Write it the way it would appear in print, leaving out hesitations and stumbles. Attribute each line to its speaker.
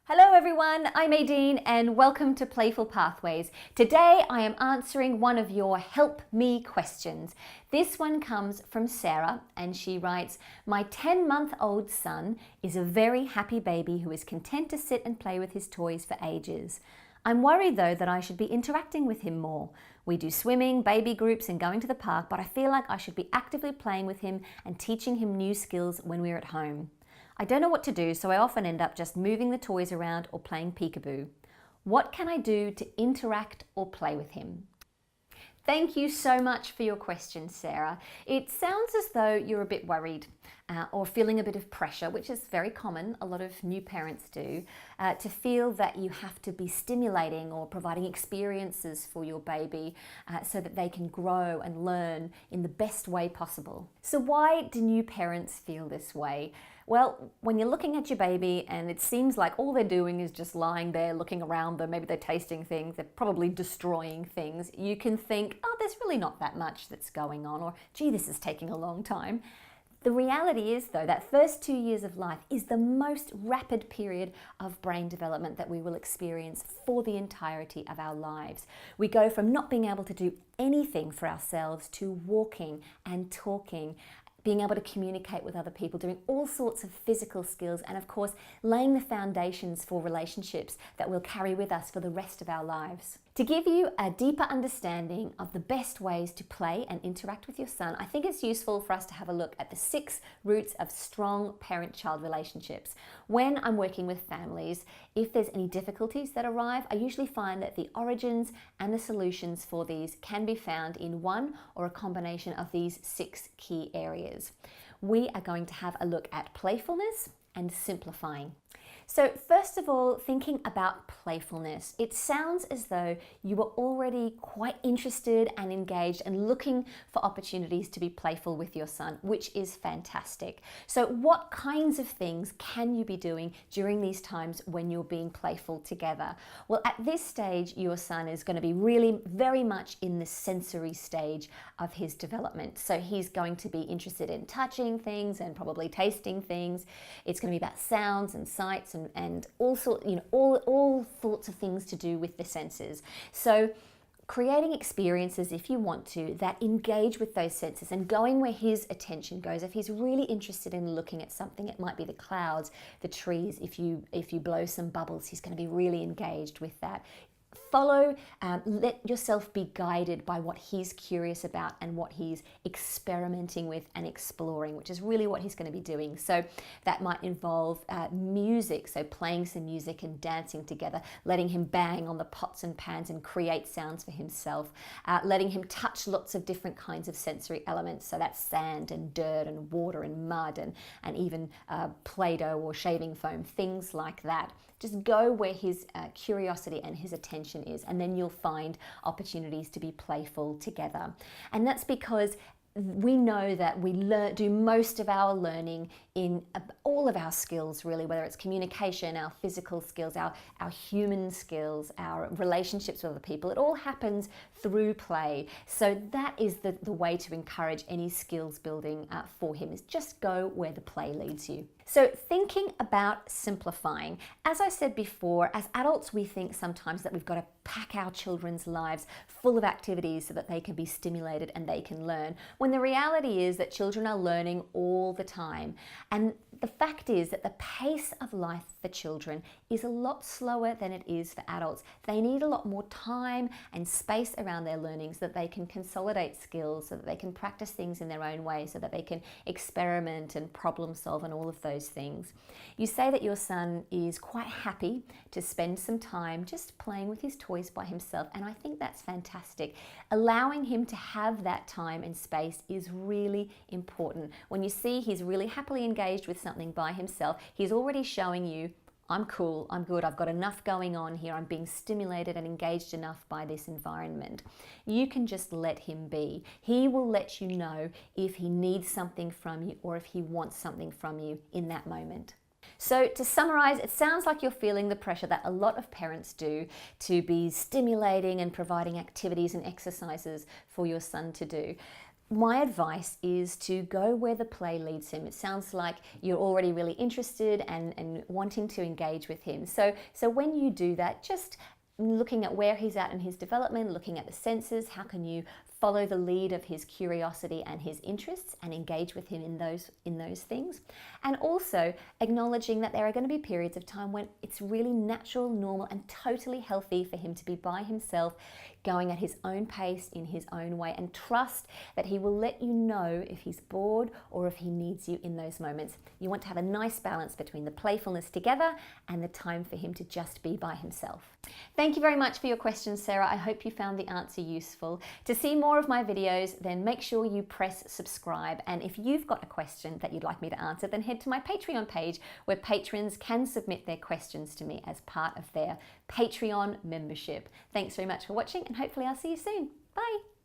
Speaker 1: Hello everyone, I'm Aideen and welcome to Playful Pathways. Today I am answering one of your help me questions. This one comes from Sarah and she writes, "My 10-month-old son is a very happy baby who is content to sit and play with his toys for ages. I'm worried though that I should be interacting with him more. We do swimming, baby groups and going to the park, but I feel like I should be actively playing with him and teaching him new skills when we're at home. I don't know what to do, so I often end up just moving the toys around or playing peekaboo. What can I do to interact or play with him?" Thank you so much for your question, Sarah. It sounds as though you're a bit worried or feeling a bit of pressure, which is very common, a lot of new parents do, to feel that you have to be stimulating or providing experiences for your baby so that they can grow and learn in the best way possible. So why do new parents feel this way? Well, when you're looking at your baby and it seems like all they're doing is just lying there looking around them, maybe they're tasting things, they're probably destroying things, you can think, oh, there's really not that much that's going on, or gee, this is taking a long time. The reality is, though, that first 2 years of life is the most rapid period of brain development that we will experience for the entirety of our lives. We go from not being able to do anything for ourselves to walking and talking, being able to communicate with other people, doing all sorts of physical skills, and of course, laying the foundations for relationships that we'll carry with us for the rest of our lives. To give you a deeper understanding of the best ways to play and interact with your son, I think it's useful for us to have a look at the 6 roots of strong parent-child relationships. When I'm working with families, if there's any difficulties that arrive, I usually find that the origins and the solutions for these can be found in one or a combination of these 6 key areas. We are going to have a look at playfulness and simplifying. So first of all, thinking about playfulness, it sounds as though you were already quite interested and engaged and looking for opportunities to be playful with your son, which is fantastic. So what kinds of things can you be doing during these times when you're being playful together? Well, at this stage, your son is going to be really very much in the sensory stage of his development. So he's going to be interested in touching things and probably tasting things. It's going to be about sounds and sights and all sorts of things to do with the senses. So creating experiences, if you want to, that engage with those senses and going where his attention goes. If he's really interested in looking at something, it might be the clouds, the trees. If you blow some bubbles, he's going to be really engaged with that. Follow, let yourself be guided by what he's curious about and what he's experimenting with and exploring, which is really what he's going to be doing. So that might involve music, so playing some music and dancing together, letting him bang on the pots and pans and create sounds for himself, letting him touch lots of different kinds of sensory elements, so that's sand and dirt and water and mud and even Play-Doh or shaving foam, things like that. Just go where his curiosity and his attention is, and then you'll find opportunities to be playful together. And that's because we know that we do most of our learning in all of our skills, really, whether it's communication, our physical skills, our human skills, our relationships with other people. It all happens through play. So that is the way to encourage any skills building for him, is just go where the play leads you. So thinking about simplifying. As I said before, as adults, we think sometimes that we've got to pack our children's lives full of activities so that they can be stimulated and they can learn, when the reality is that children are learning all the time. And the fact is that the pace of life for children is a lot slower than it is for adults. They need a lot more time and space around their learning so that they can consolidate skills, so that they can practice things in their own way, so that they can experiment and problem solve and all of those things. You say that your son is quite happy to spend some time just playing with his toys by himself, and I think that's fantastic. Allowing him to have that time and space is really important. When you see he's really happily engaged with something by himself, he's already showing you, I'm cool, I'm good, I've got enough going on here, I'm being stimulated and engaged enough by this environment. You can just let him be. He will let you know if he needs something from you or if he wants something from you in that moment. So to summarize, it sounds like you're feeling the pressure that a lot of parents do to be stimulating and providing activities and exercises for your son to do. My advice is to go where the play leads him. It sounds like you're already really interested and wanting to engage with him. So when you do that, just looking at where he's at in his development, looking at the senses, how can you follow the lead of his curiosity and his interests and engage with him in those things. And also acknowledging that there are going to be periods of time when it's really natural, normal, and totally healthy for him to be by himself, going at his own pace in his own way, and trust that he will let you know if he's bored or if he needs you in those moments. You want to have a nice balance between the playfulness together and the time for him to just be by himself. Thank you very much for your questions, Sarah. I hope you found the answer useful. To see more of my videos, then make sure you press subscribe. And if you've got a question that you'd like me to answer, then head to my Patreon page where patrons can submit their questions to me as part of their Patreon membership. Thanks very much for watching, and hopefully I'll see you soon. Bye.